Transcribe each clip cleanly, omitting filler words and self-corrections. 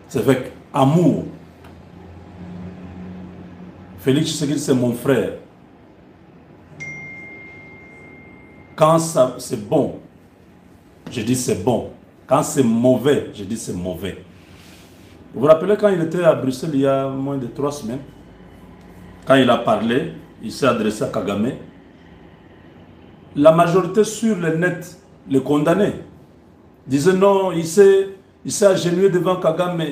C'est avec amour. Félix Tshisekedi, c'est mon frère. Quand c'est bon, je dis c'est bon. Quand c'est mauvais, je dis c'est mauvais. Vous vous rappelez quand il était à Bruxelles il y a moins de 3 semaines, quand il a parlé, il s'est adressé à Kagame. La majorité sur le net le condamnait. Disait non, il s'est agenouillé devant Kagame.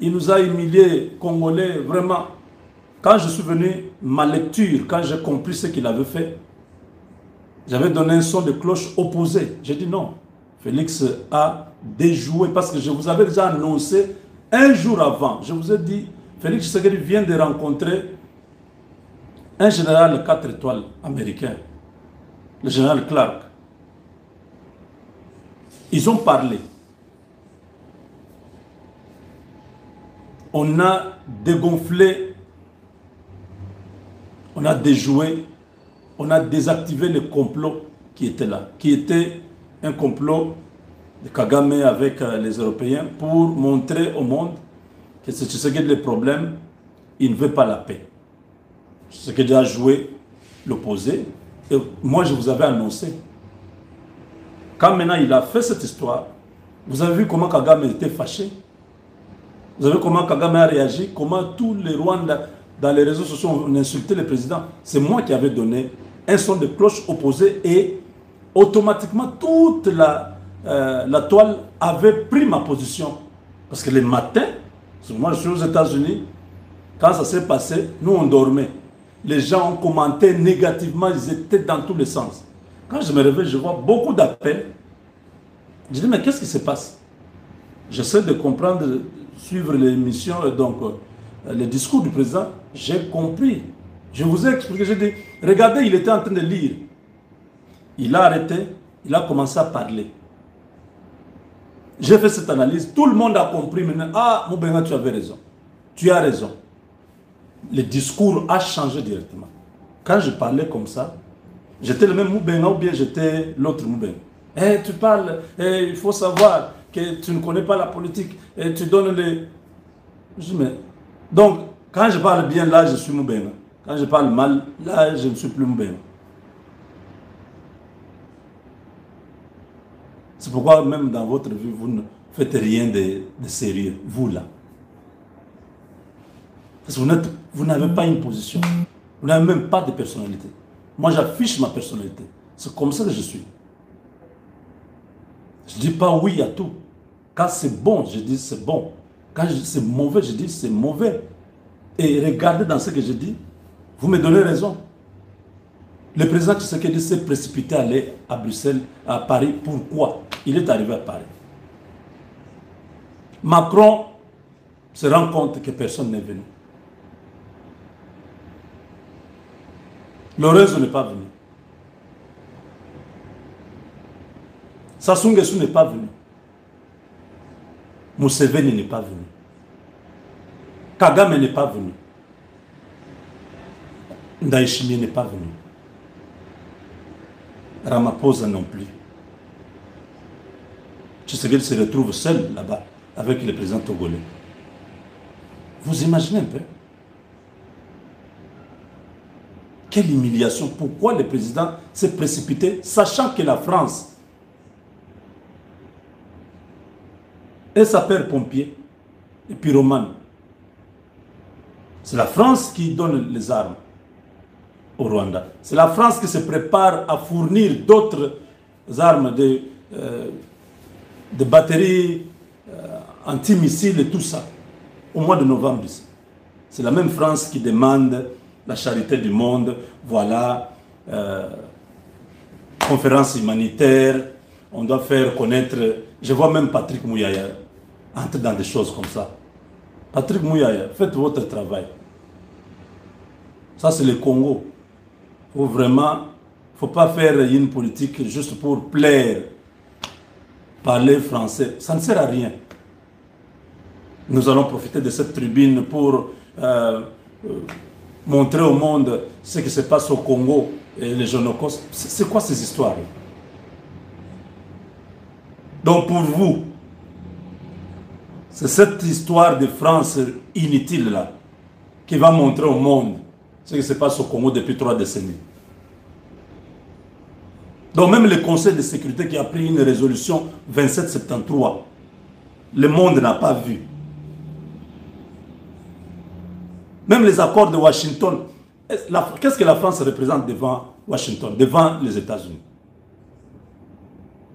Il nous a humiliés, Congolais, vraiment. Quand je suis venu, ma lecture, quand j'ai compris ce qu'il avait fait, j'avais donné un son de cloche opposé. J'ai dit non, Félix a déjoué parce que je vous avais déjà annoncé un jour avant. Je vous ai dit, Félix Tshisekedi vient de rencontrer un général 4 étoiles américain, le général Clark. Ils ont parlé. On a dégonflé, on a déjoué, on a désactivé le complot qui était là, qui était un complot de Kagame avec les Européens pour montrer au monde que c'est Tshisekedi le problème, il ne veut pas la paix. Tshisekedi a joué l'opposé, et moi je vous avais annoncé. Quand maintenant il a fait cette histoire, vous avez vu comment Kagame était fâché. Vous avez vu comment Kagame a réagi, comment tous les Rwandais dans les réseaux sociaux ont insulté le président. C'est moi qui avais donné un son de cloche opposé et automatiquement toute la toile avait pris ma position. Parce que le matin, moi je suis aux États-Unis, quand ça s'est passé, nous on dormait. Les gens ont commenté négativement, ils étaient dans tous les sens. Quand je me réveille, je vois beaucoup d'appels. Je dis, mais qu'est-ce qui se passe? J'essaie de comprendre, de suivre l'émission, donc le discours du président. J'ai compris. Je vous ai expliqué, j'ai dit, regardez, il était en train de lire. Il a arrêté, il a commencé à parler. J'ai fait cette analyse, tout le monde a compris maintenant. Ah, Moubenga, tu avais raison. Tu as raison. Le discours a changé directement. Quand je parlais comme ça, j'étais le même Moubenga ou bien j'étais l'autre Moubenga. Eh, tu parles, il faut savoir que tu ne connais pas la politique et tu donnes les... Je dis, mais... Donc, quand je parle bien, là, je suis Moubenga. Quand je parle mal, là, je ne suis plus Moubenga. C'est pourquoi même dans votre vie, vous ne faites rien de sérieux, vous là. Parce que vous n'avez pas une position. Vous n'avez même pas de personnalité. Moi, j'affiche ma personnalité. C'est comme ça que je suis. Je ne dis pas oui à tout. Quand c'est bon, je dis c'est bon. Quand c'est mauvais, je dis c'est mauvais. Et regardez dans ce que je dis, vous me donnez raison. Le président Tshisekedi s'est précipité à aller à Bruxelles, à Paris. Pourquoi? Il est arrivé à Paris. Macron se rend compte que personne n'est venu. Lorenzo n'est pas venu. Sassou Nguesso n'est pas venu. Museveni n'est pas venu. Kagame n'est pas venu. Ndayishimiye n'est pas venu. Ramaphosa non plus. Tshisekedi se retrouve seul là-bas avec le président togolais. Vous imaginez un peu? Quelle humiliation. Pourquoi le président s'est précipité, sachant que la France est sapeur-pompier et pyromane. C'est la France qui donne les armes au Rwanda. C'est la France qui se prépare à fournir d'autres armes, de batteries antimissiles et tout ça, au mois de novembre. C'est la même France qui demande la charité du monde, voilà, conférence humanitaire, on doit faire connaître, je vois même Patrick Mouyaya entrer dans des choses comme ça. Patrick Mouyaya, faites votre travail. Ça c'est le Congo. Faut vraiment, faut pas faire une politique juste pour plaire, parler français, ça ne sert à rien. Nous allons profiter de cette tribune pour montrer au monde ce qui se passe au Congo et les génocides. C'est quoi ces histoires? Donc pour vous, C'est cette histoire de France inutile là qui va montrer au monde ce qui se passe au Congo depuis 3 décennies. Donc même le Conseil de sécurité qui a pris une résolution 2773, le monde n'a pas vu. Même les accords de Washington, qu'est-ce que la France représente devant Washington, devant les États-Unis?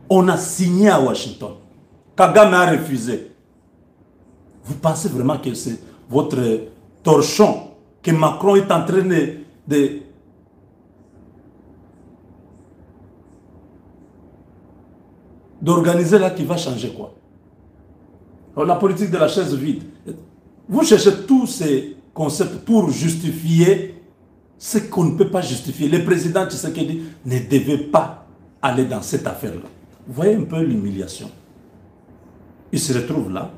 On a signé à Washington. Kagame a refusé. Vous pensez vraiment que c'est votre torchon que Macron est en train d'organiser là qui va changer quoi? Alors, la politique de la chaise vide. Vous cherchez tous ces concepts pour justifier ce qu'on ne peut pas justifier. Le président Tshisekedi ne devait pas aller dans cette affaire-là. Vous voyez un peu l'humiliation. Il se retrouve là.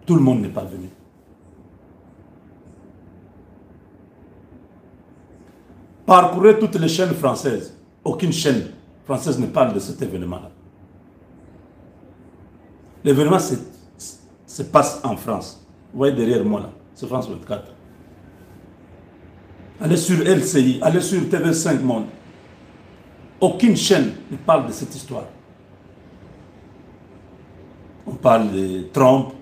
Tout le monde n'est pas venu. Parcourez toutes les chaînes françaises. Aucune chaîne française ne parle de cet événement-là. L'événement se passe en France. Vous voyez derrière moi là, c'est France 24. Allez sur LCI, allez sur TV5 Monde. Aucune chaîne ne parle de cette histoire. On parle de Trump,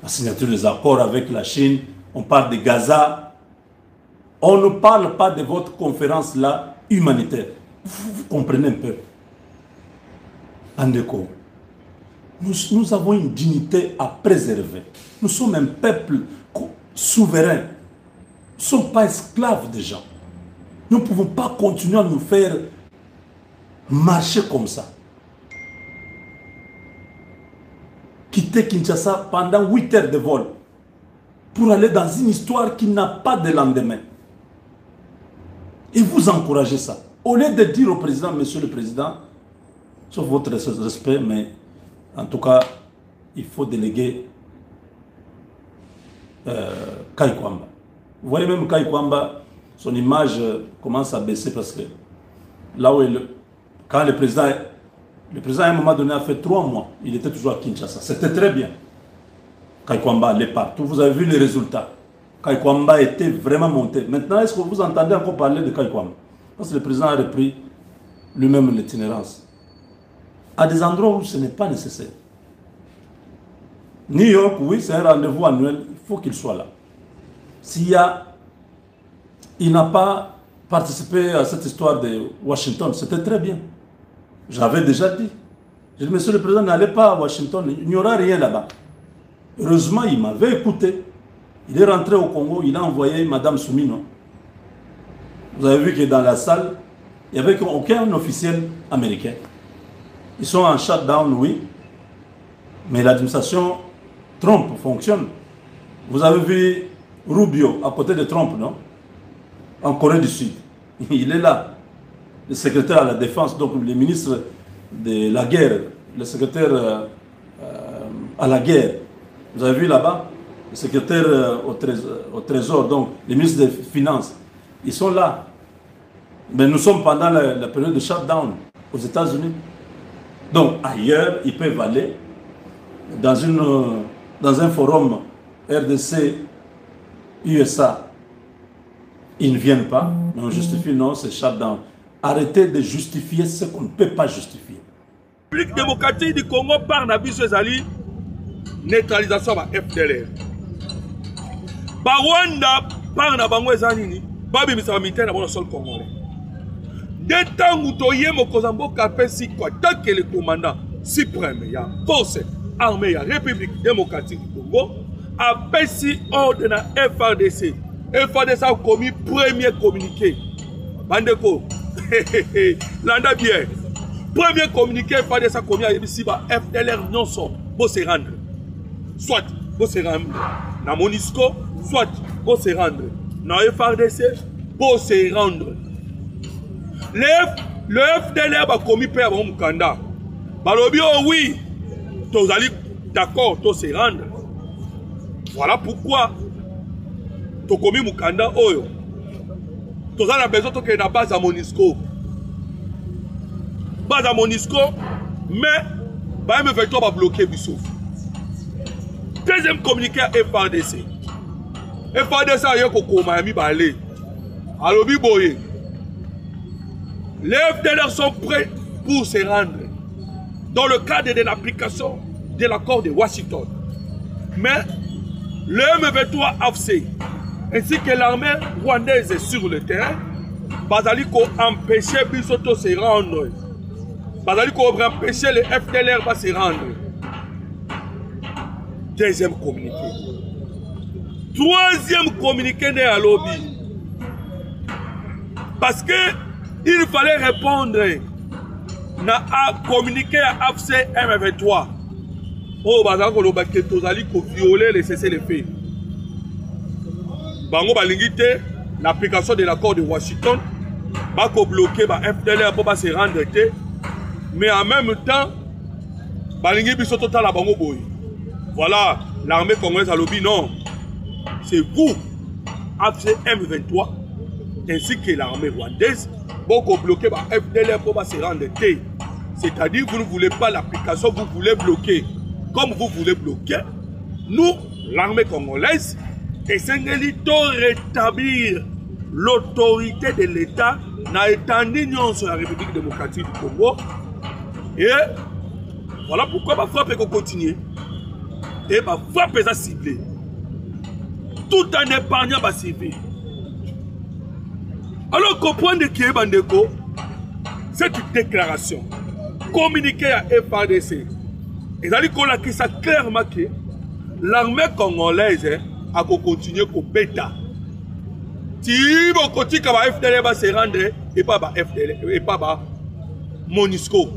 la signature des accords avec la Chine, on parle de Gaza. On ne parle pas de votre conférence là humanitaire. Vous comprenez un peu. Andeko, nous avons une dignité à préserver. Nous sommes un peuple souverain. Nous ne sommes pas esclaves des gens. Nous ne pouvons pas continuer à nous faire marcher comme ça. Quitter Kinshasa pendant 8 heures de vol pour aller dans une histoire qui n'a pas de lendemain. Et vous encouragez ça. Au lieu de dire au président, monsieur le président, sauf votre respect, mais en tout cas, il faut déléguer Kai Kwamba. Vous voyez même Kai Kwamba, son image commence à baisser parce que là où quand le président à un moment donné a fait 3 mois, il était toujours à Kinshasa. C'était très bien. Kai Kwamba allait partout. Vous avez vu les résultats. Kai Kwamba était vraiment monté. Maintenant, est-ce que vous entendez encore parler de Kai Kwamba? Parce que le président a repris lui-même l'itinérance. À des endroits où ce n'est pas nécessaire. New York, oui, c'est un rendez-vous annuel. Il faut qu'il soit là. Il n'a pas participé à cette histoire de Washington, c'était très bien. J'avais déjà dit. J'ai dit, monsieur le président, n'allez pas à Washington, il n'y aura rien là-bas. Heureusement, il m'avait écouté. Il est rentré au Congo, il a envoyé Madame Soumino. Vous avez vu que dans la salle, il n'y avait aucun officiel américain. Ils sont en shutdown, oui. Mais l'administration Trump fonctionne. Vous avez vu Rubio à côté de Trump, non? En Corée du Sud. Il est là. Le secrétaire à la défense, donc le ministre de la guerre, le secrétaire à la guerre. Vous avez vu là-bas? Le secrétaire au trésor, donc les ministres des Finances. Ils sont là. Mais nous sommes pendant la période de shutdown aux États-Unis. Donc ailleurs, ils peuvent aller dans un forum RDC, USA. Ils ne viennent pas, mais on justifie, non, c'est shutdown. Arrêtez de justifier ce qu'on ne peut pas justifier. La République démocratique du Congo par Nabiso Ezali, neutralisation de FDLR. Rwanda par Nabango Ezanini, Babi Misa militaire dans le sol congolais. Dès temps où Toye Mokozambo Kapesi, tant que le commandant suprême, il y a force armée, il y a République démocratique du Congo, a Pessi ordre na FRDC. FRDC a commis premier communiqué. Bandeko, l'anda bien. Premier communiqué, FRDC a commis à Yebisiba, FDLR non sont, pour se rendre. Soit, pour se rendre dans Monisco, soit, pour se rendre dans FRDC, pour se rendre. Le FDLR a commis père à Mukanda. Balobio, oui, tous allez d'accord, tous se rendre. Voilà pourquoi tu as commis Mukanda Oyo. Tu as besoin de la base à Monisco. Base à Monisco, mais Bah, M23 va bloquer Bissau. Deuxième communiqué à FARDC. FARDC a eu un Miami Balé. Alors, Biboye. Les FDLR sont prêts pour se rendre dans le cadre de l'application de l'accord de Washington. Mais le M23 AFC ainsi que l'armée rwandaise sur le terrain, Bazaliko empêcher Bisoto se rendre. Bazaliko empêcher les FDLR de se rendre. Deuxième communiqué. Troisième communiqué de lobby. Parce que il fallait répondre à communiquer à AFC M23. Oh, Bazako lo baké tozali ko violer les cessez-le-feu. Bango balingité l'application de l'accord de Washington. Bako bloquer ba FDLR pour pas se rendre. Mais en même temps, balingi biso total la bango boy. Voilà, l'armée congolaise a lobby non. C'est vous, AFC M23, ainsi que l'armée rwandaise, beaucoup bloquer par FDLR pour pas se rendre. C'est-à-dire que vous ne voulez pas l'application, vous voulez bloquer. Comme vous voulez bloquer, nous, l'armée congolaise, essayons de rétablir l'autorité de l'État dans l'État sur la République démocratique du Congo. Et voilà pourquoi ma frappe est continuer. Et ma frappe est ciblée. Tout en épargnant ma civile. Alors comprenez que Bandeko, cette déclaration communiquée à FARDC, ils ont dit qu'on a dit ça clairement que l'armée congolaise a continué au bêta. Si vous continuez à FDL va se rendre et pas à FDL et pas à MONUSCO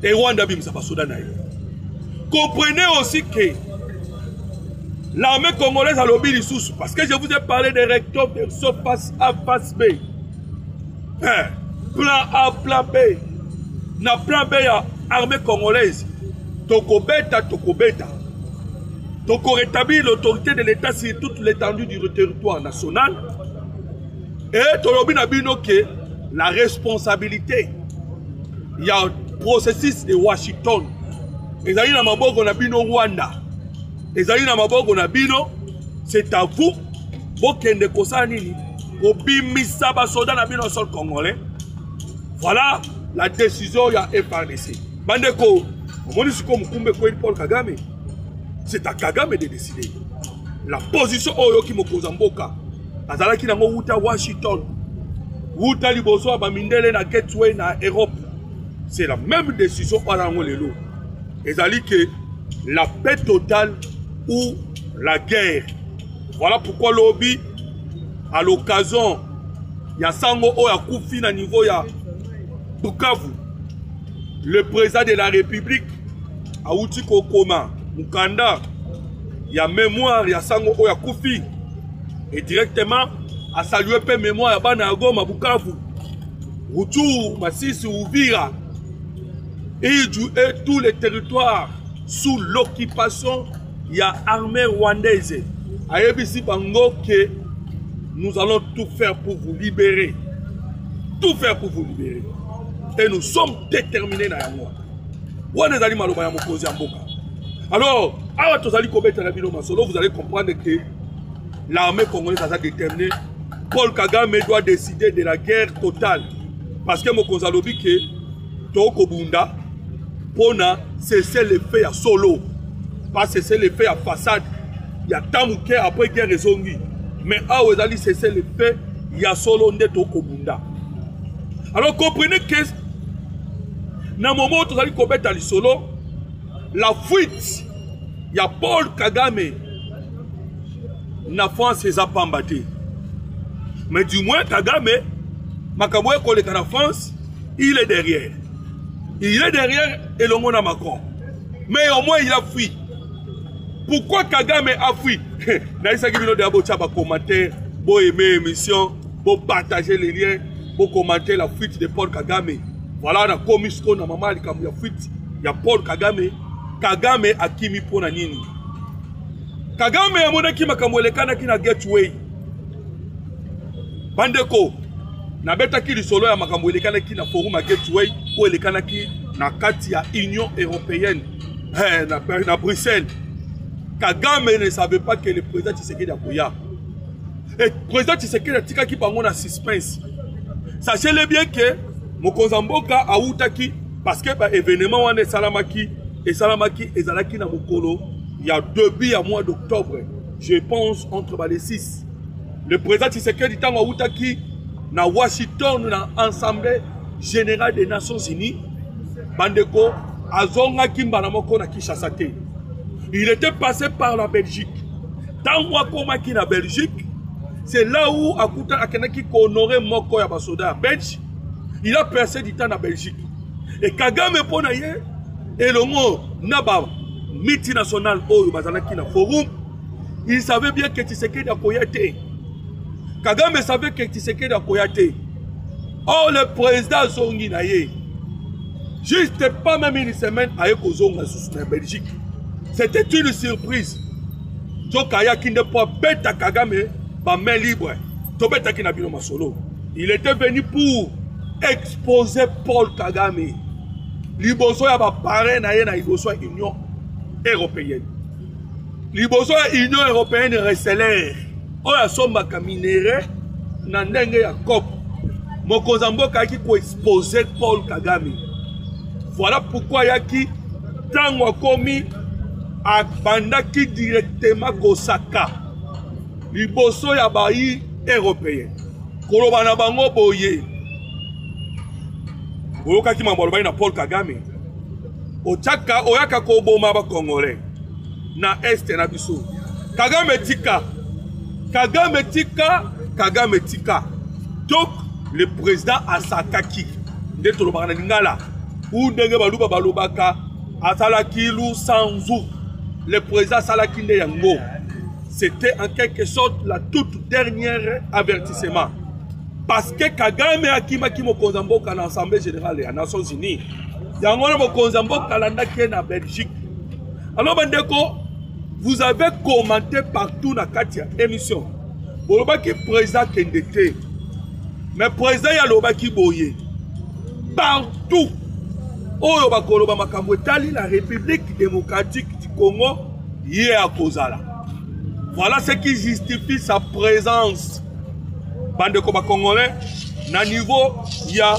et Rwanda bim ça va Soudan. Comprenez aussi que l'armée congolaise a lobby sous parce que je vous ai parlé des recteurs de face A, face B. Plan A, plan B. Na plan B, l'armée congolaise. Toko beta. Toko rétablir l'autorité de l'État sur toute l'étendue du territoire national. Et Tolobi Nabino que la responsabilité, il y a un processus de Washington. Et ça y est, on a bino Rwanda. Et ça y est, on a bino, c'est à vous, vous qui êtes Kosani, au bimisa basoda na bino sol congolais. Voilà la décision il y a FARDC. Bandeko. Paul Kagame, c'est à Kagame de décider. La position Oyoki Mokozamboka, Azalaki na Wuta Washington, Wuta Liboso Abamindele na Gateway na Europe, c'est la même décision à la Lelo. Et ça dit que la paix totale ou la guerre. Voilà pourquoi lobby, à l'occasion, il y a Sango Oya Koufi na niveau ya Bukavu. Le président de la République, Aouti Kokoma, Mukanda, il y a mémoire, il y a Sango Oya Koufi. Et directement, à saluer peu mémoire, il y a Banago, Mabukavu, Routou, Massis, Ouvira. Et tous les territoires sous l'occupation, il y a armée rwandaise. A Yebisi Bango que nous allons tout faire pour vous libérer. Tout faire pour vous libérer. Et nous sommes déterminés dans la loi. Alors, vous allez comprendre que l'armée congolaise a déterminé. Paul Kagame doit décider de la guerre totale. Parce que Mokonza lobi que Toko Bunda pour cesser les faits à solo. Pas cesser les faits à façade. Il y a Tamouké après guerre raisonné. Mais à vous allez cesser les faits, il y a solo de Toko Bunda. Alors comprenez que dans le moment où vous allez commettre à solo, la fuite, il y a Paul Kagame, la France les a pas embattés. Mais du moins, Kagame, Makamoué collègue en France, il est derrière. Il est derrière et le monde a Macron. Mais au moins, il a fui. Pourquoi Kagame a fui? Naïsa Gimino de Abotia va commenter, pour aimer l'émission, pour partager les liens, pour commenter la fuite de Paul Kagame. Voilà, on a commis ce qu'on a maman, il y a fuite, il y a Paul Kagame. Kagame a kimi pour Nini. Kagame a mon équipe à qui na Gateway. Bandeko, na beta ki solo ya makambo elekana ki na forum à Gateway, ou elekana ki na kati ya Union Européenne, na Bruxelles. Kagame ne savait pas que le président Tshisekedi a koya. Et le président Tshisekedi a tika ki pango na suspense. Sachez-le bien que Mokonzamboka a outaki parce que événement wane salamaki ezalaki na mokolo il y a début à mois d'octobre. Je pense entre les 6. Le président Tshisekedi tango outaki na Washington na Assemblée générale des Nations Unies. Bandeko azonga kimbana moko na Kinshasa te. Il était passé par la Belgique. Tango akomaki na Belgique, c'est là où akuta akenaki ko honorer moko ya basoda belge. Il a passé du temps en Belgique. Et Kagame pona ye elongo naba multinational oyo bazalaki na forum. Il savait bien que Tshisekedi akoya te. Kagame savait que Tshisekedi akoya te. Oh, le président zongi na ye. Juste pas même une semaine avec Ozonga sous la Belgique. C'était une surprise. Jokaya qui ne peut pas bête Kagame, ma main libre. Tobeta qui n'a pas ma solo. Il était venu pour exposer Paul Kagame. Liboso ya ba parrain na ye na Liboso Union Européenne. Liboso Union Européenne recelaire. Oya somba ka minéré na ndenge ya COP. Mokonzamboka qui ko exposer Paul Kagame. Voilà pourquoi Yaki tango komi abandaki directement Kosaka. Liboso ya bayi européen. Koloba na bango boye. Oyoka ki mambolo bayi na Paul Kagame. Ochaka oyaka ko boma ba Congolais. Na este na biso. Kagame tika. Kagame tika. Kagame tika. Donc le président Asakaki. Ndeto lobaka na lingala. Ou ndenge baluba balubaka asalaki lu sanzu le président salaki nde yango. C'était en quelque sorte la toute dernière avertissement parce que Kagame akimaki Mokonzamboka na Assemblée générale des Nations Unies yango na Mokonzamboka landaki na Belgique. Alors bandeko, vous avez commenté partout na katia émission bolobaki président kendete mais président ya lobaki boye partout. Oyo bakoloba makambo etali la République démocratique du Congo yé à Kozala. Voilà ce qui justifie sa présence. Bande ko ba Congolais na niveau il y a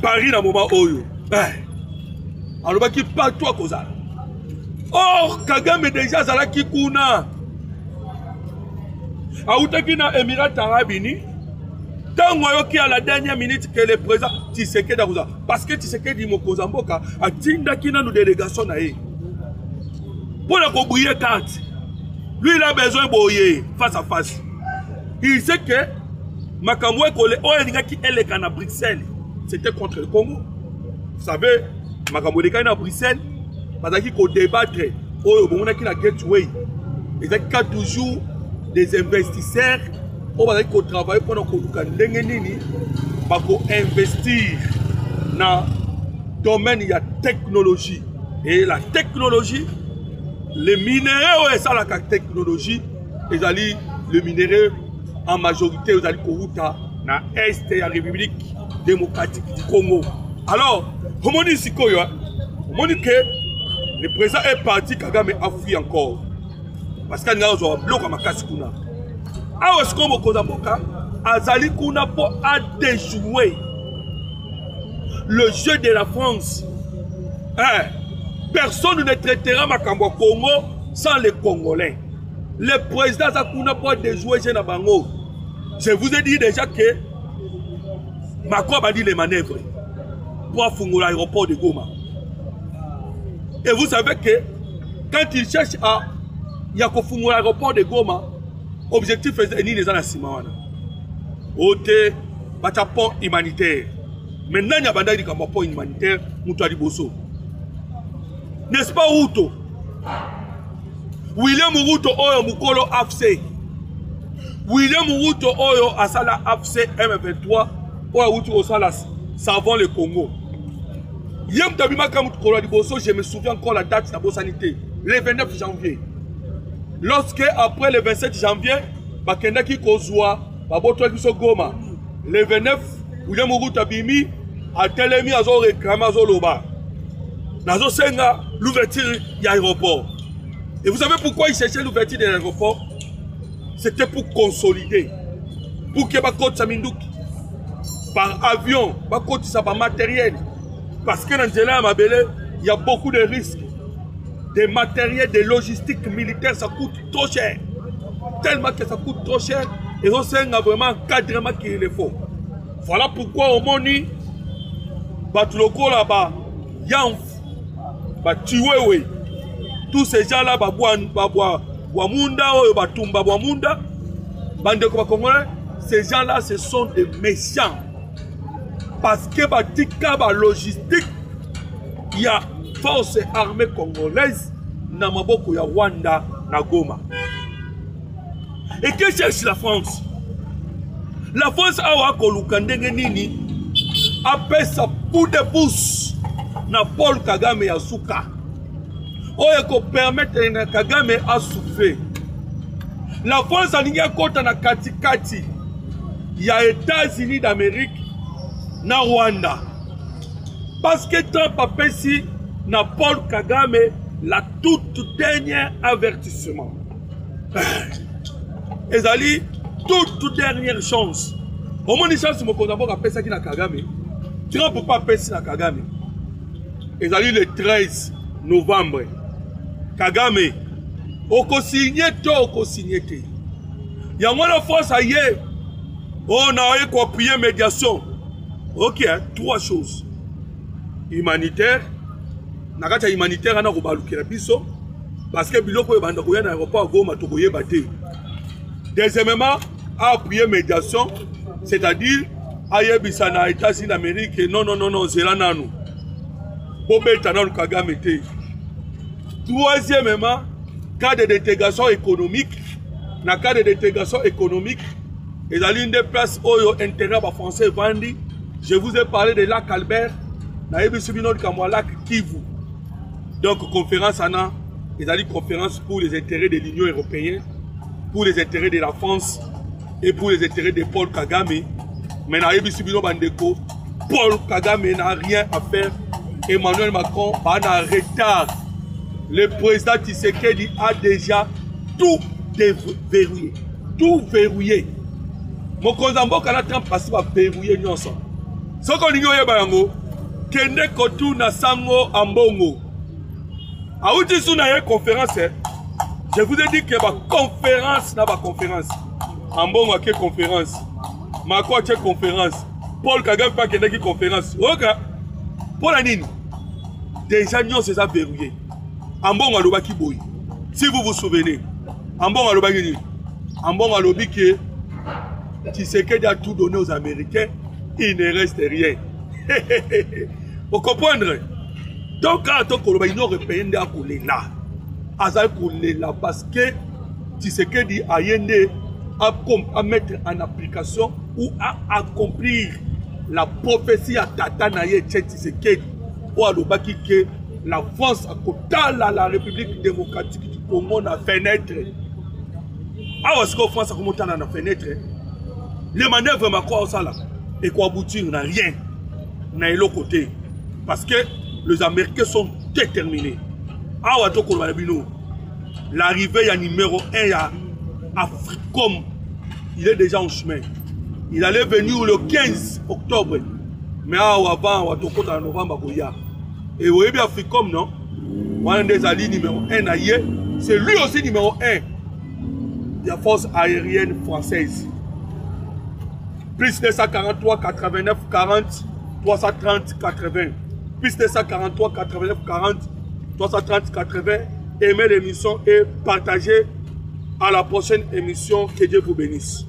Paris na moment oyo. Alors qui partout à Kozala. Or Kagame déjà zalaki kuna. Autaki na Émirats Arabes Unis. Tangoyoki à la dernière minute que le président Tshisekedi a parce que Tshisekedi Mokonzamboka a tindaki na nous délégation na ye. Pour la briller carte. Lui il a besoin de boyer face à face. Il sait que Makamwe Kole Oeninga qui est à Bruxelles, c'était contre le Congo. Vous savez, Makamwe est à Bruxelles, parce qu'il faut débattre au moment qui la gateway. Il y a toujours des investisseurs. On va travailler pendant qu'on investir dans le domaine de la technologie. Et la technologie, les minéraux, et ça la technologie, le minerai en majorité, vous allez dans l'Est de la République démocratique du Congo. Alors, on dit que le président est parti, Kagame a fui encore. Parce qu'il y a un bloc à Makassikuna. Alors, est-ce qu'on Mokonzamboka azali kuna pour déjouer le jeu de la France? Personne ne traitera Makambo Congo sans les Congolais. Le président Zakuna pour déjouer Jena Bango. Je vous ai dit déjà que Macron a dit les manœuvres pour affoncer l'aéroport de Goma. Et vous savez que quand il cherche à Yakofungo l'aéroport de Goma, objectif est ni les anasimana. Ote, pont humanitaire. Maintenant, il y a un pont humanitaire, Moutouali Bosso. N'est-ce pas, Ruto? William Ruto Oyo Mukolo AFC. William Ruto Oyo Asala AFC M23. Oyo Ruto Osala savant le Congo. Yem Tabima Kamukolo Bosso, je me souviens encore la date de la sanité. Le 29 janvier. Lorsque, après le 27 janvier, Bakendaki Kozwa, Babotwa Kiso Goma, le 29, William Ruto Abimi, a telemi azo réclamer azo loba. Nazo senga l'ouverture de l'aéroport. Et vous savez pourquoi il cherchait l'ouverture de l'aéroport? C'était pour consolider. Pour que Bakot Samindouk par avion, Bakot ça par matériel. Parce que dans Djela Mabele, il y a beaucoup de risques. Des matériels, des logistiques militaires, ça coûte trop cher. Tellement que ça coûte trop cher. Et on sait vraiment encadrement qu'il le faut. Voilà pourquoi au Moni, Batuloko là-bas, Yanf, Batuwewe, tous ces gens-là, ces gens-là, ce sont des méchants. Parce que Batika, logistique, il y a force armée congolaise, Namaboko, il y a Rwanda, Nagoma. Et que cherche la France? La France a appelle sa bout de pouce na Paul Kagame Yasuka. Oye permettre na Kagame à souffler. La France a lié contre na katikati. Il y a États-Unis d'Amérique na Rwanda. Parce que Trump a payé na Paul Kagame la toute dernière avertissement. Ezali toute dernière chance. Au moins une chance, mon d'abord a payé na Kagame. Trump ne peut pas payer na Kagame. Ezali le 13 novembre. Kagame, oko signé to oko signé te. Ya mwana France aye. On a eu quoi prier médiation. Ok, trois choses. Humanitaire. Nakata humanitaire ana ko balukira biso parce que biloko e banda ko yana aéroport Goma to koye baté. Deuxièmement, appuyer médiation, c'est-à-dire ayebisa na États-Unis d'Amérique non zelana nous. Bobeta na Kagame te. Troisièmement, cas de délégation économique, na cas de délégation économique, et dans l'une des places où intérêt français vandi, je vous ai parlé de lac Albert, na ebisubino de lac Kivu. Donc conférence ana, et dans conférence pour les intérêts de l'Union européenne, pour les intérêts de la France et pour les intérêts de Paul Kagame. Mais na ebisubino bandeko, Paul Kagame n'a rien à faire. Emmanuel Macron va en retard. Le président Tshisekedi a déjà tout déverrouillé. Tout verrouillé. Mon Konzambo kana Trump passe à verrouiller nous ensemble. Ce qu'on dit yoyebango, kende kotu na sango ambongo. A outi suna conférence. Je vous ai dit que ma conférence n'a pas conférence. Ambongo a quelle conférence? Macron a quelle conférence? Paul Kagame pas kende qui conférence. Ok. Pour la nini. Déjà nous c'est ça verrouillé. Ambongo alobaki boy. Si vous vous souvenez, Ambongo alobaki nini? Ambongo alobi que Tshisekedi a tout donné aux Américains, il ne reste rien. Vous comprenez? Donc quand on a une européenne à couler là, à couler là parce que Tshisekedi a yende à mettre en application ou à accomplir la prophétie à Tata Naye Tshisekedi ou à l'obaki que la France a côté la République démocratique du Congo na fenêtre. Ah est-ce que France a commenté dans la fenêtre? Les manœuvres Macron ça là et quoi aboutir n'a rien n'a l'autre côté parce que les Américains sont déterminés. Ah ouais donc l'arrivée à numéro 1 à Africom il est déjà en chemin. Il allait venir le 15 octobre mais avant en novembre et vous voyez bien Africom non on des alliés numéro 1 ailleurs c'est lui aussi numéro 1 de la force aérienne française. Plus 243 89 40 330 80. Plus 243 89 40 330 80. Aimez l'émission et partagez à la prochaine émission. Que Dieu vous bénisse.